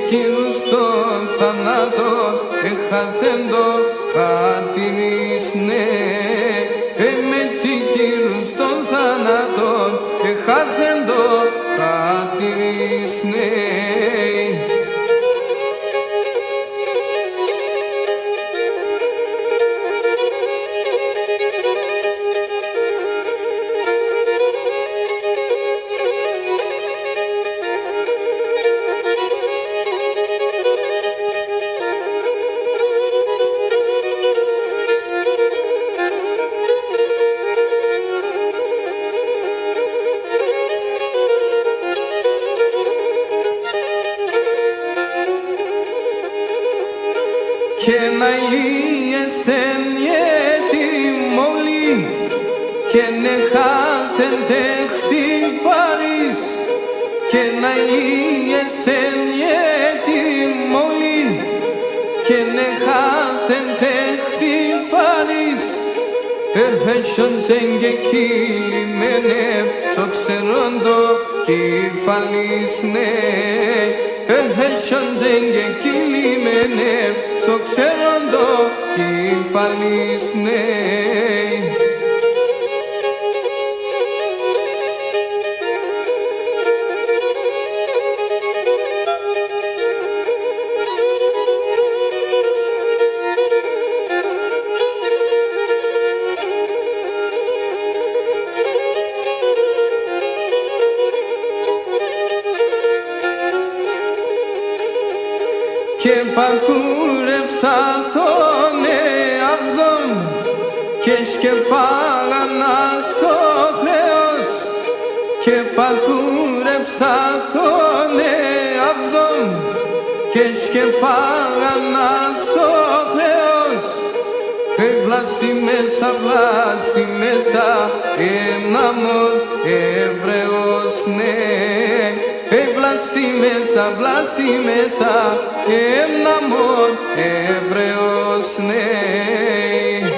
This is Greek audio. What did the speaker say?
κύρους στον θάνατο, εχαθέντο χατήρις ναι. Με κύρους στον θάνατο, εχαθέντο χατήρις ναι. Και να ηλίεσεν γιατί μόλι και να χάθεν τέχτη πάρεις, και να ηλίεσεν γιατί μόλι και να χάθεν τέχτη πάρεις. Έχεσον και κυλημένε στο ξερόντο κεφαλής ναι. Έχεσον και κυλημένε στο ξερόντο κεφαλής ναι. Και πατούρεψα τον εαυτόν και σκεπάγανα στο χρέος. Και πατούρεψα τον εαυτόν και σκεπάγανα στο χρέος. Βλαστημέσα, βλαστημέσα, εμναμόν Εβραίος ναι. Βλαστημέσα, βλαστημέσα, εμναμόν Εβραίος ναι.